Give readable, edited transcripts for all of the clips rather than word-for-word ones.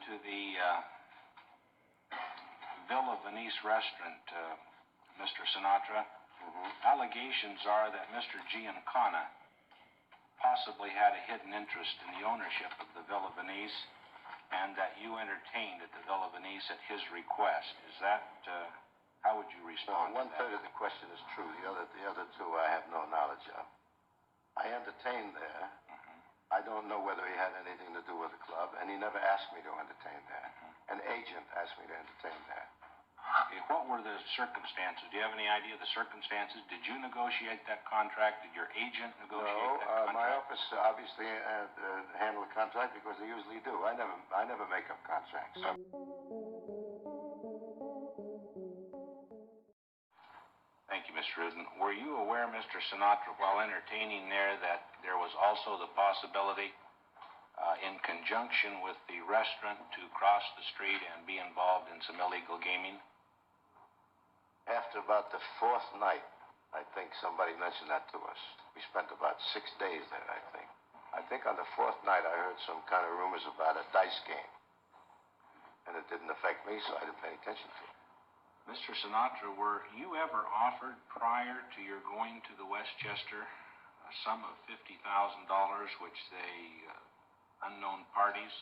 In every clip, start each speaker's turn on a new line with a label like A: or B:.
A: to the Villa Venice restaurant, Mr. Sinatra. Allegations are that Mr. Giancana possibly had a hidden interest in the ownership of the Villa Venice, and that you entertained at the Villa Venice at his request. Is that, how would you respond to that?
B: One-third of the question is true. The other two I have no knowledge of. I entertained there. I don't know whether he had anything to do with the club, and he never asked me to entertain there. An agent asked me to entertain there.
A: Okay, what were the circumstances? Do you have any idea of the circumstances? Did you negotiate that contract? Did your agent negotiate that contract?
B: My office obviously handled the contract because they usually do. I never make up contracts.
A: Thank you, Mr. Rudin. Were you aware, Mr. Sinatra, while entertaining there, that there was also the possibility, in conjunction with the restaurant, to cross the street and be involved in some illegal gaming?
B: After about the fourth night, I think somebody mentioned that to us. We spent about 6 days there, I think. I think on the fourth night I heard some kind of rumors about a dice game. And it didn't affect me, so I didn't pay attention to it.
A: Mr. Sinatra, were you ever offered prior to your going to the Westchester a sum of $50,000, which they, unknown parties,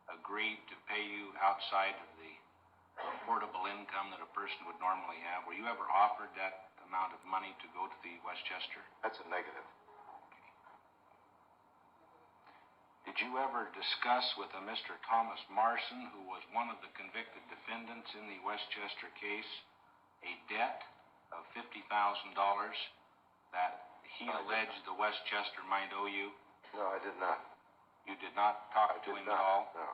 A: agreed to pay you outside of the affordable income that a person would normally have? Were you ever offered that amount of money to go to the Westchester?
B: That's a negative.
A: Did you ever discuss with a Mr. Thomas Marson, who was one of the convicted defendants in the Westchester case, a debt of $50,000 that he alleged the Westchester might owe you?
B: No, I did not.
A: You did not talk to him at all?
B: No.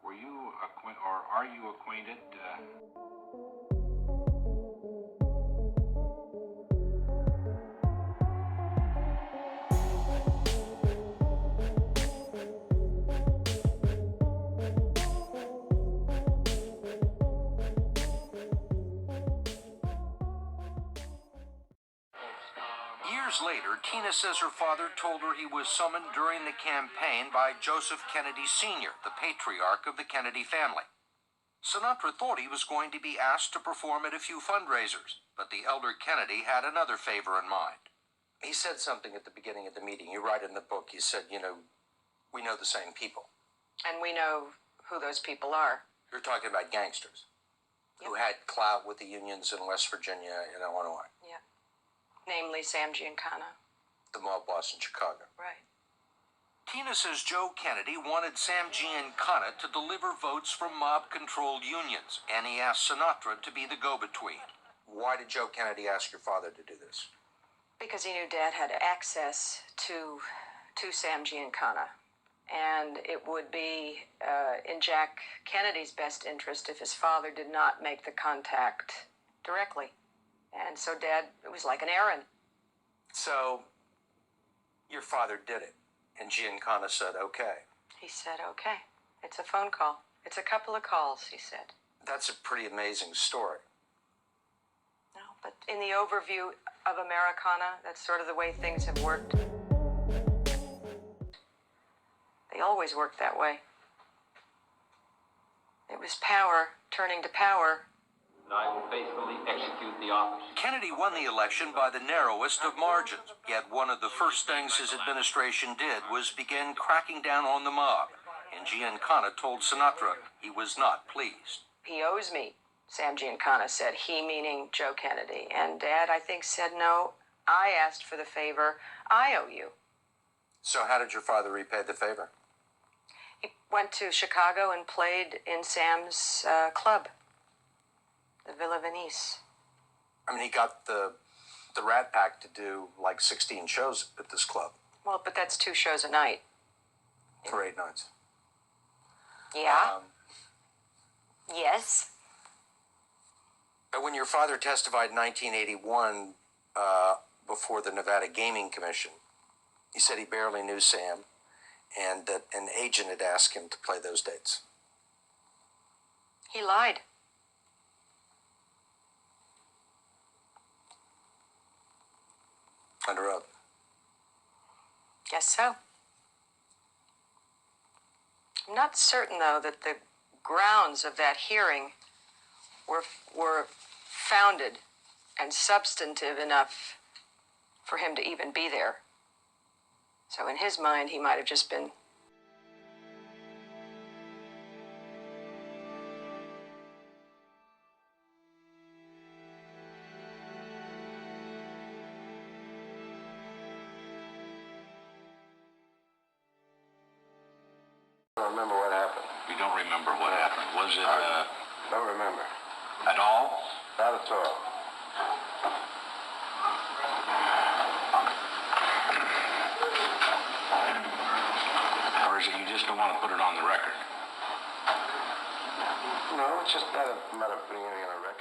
A: Were you or are you acquainted?
C: Years later, Tina says her father told her he was summoned during the campaign by Joseph Kennedy Sr., the patriarch of the Kennedy family. Sinatra thought he was going to be asked to perform at a few fundraisers, but the elder Kennedy had another favor in mind. He said something at the beginning of the meeting. You write in the book, he said, we know the same people.
D: And we know who those people are.
C: You're talking about gangsters who had clout with the unions in West Virginia and Illinois.
D: Yeah. Namely Sam Giancana.
C: The mob boss in Chicago.
D: Right.
C: Tina says Joe Kennedy wanted Sam Giancana to deliver votes from mob-controlled unions, and he asked Sinatra to be the go-between. Why did Joe Kennedy ask your father to do this?
D: Because he knew Dad had access to Sam Giancana. And it would be in Jack Kennedy's best interest if his father did not make the contact directly. And so Dad, it was like an errand.
C: So, your father did it, and Giancana said, okay.
D: He said, okay. It's a phone call. It's a couple of calls, he said.
C: That's a pretty amazing story.
D: No, but in the overview of Americana, that's sort of the way things have worked. They always worked that way. It was power turning to power.
E: I will faithfully execute the office.
C: Kennedy won the election by the narrowest of margins, yet one of the first things his administration did was begin cracking down on the mob, and Giancana told Sinatra he was not pleased.
D: He owes me, Sam Giancana said, he meaning Joe Kennedy. And Dad, I think, said, no, I asked for the favor, I owe you.
C: So how did your father repay the favor?
D: He went to Chicago and played in Sam's club. The Villa Venice.
C: I mean, he got the Rat Pack to do like 16 shows at this club.
D: Well, but that's 2 shows a night.
C: For 8 nights.
D: Yeah. Yes.
C: But when your father testified in 1981 before the Nevada Gaming Commission, he said he barely knew Sam and that an agent had asked him to play those dates.
D: He lied.
C: Under oath.
D: guess so. I'm not certain, though, that the grounds of that hearing were founded and substantive enough for him to even be there. So in his mind, he might have just been
B: I don't remember what happened.
A: You don't remember what happened. Was it,
B: Don't remember.
A: at all?
B: Not at all.
A: Or is it you just don't want to put it on the record?
B: No, it's just not a matter of putting anything on a record.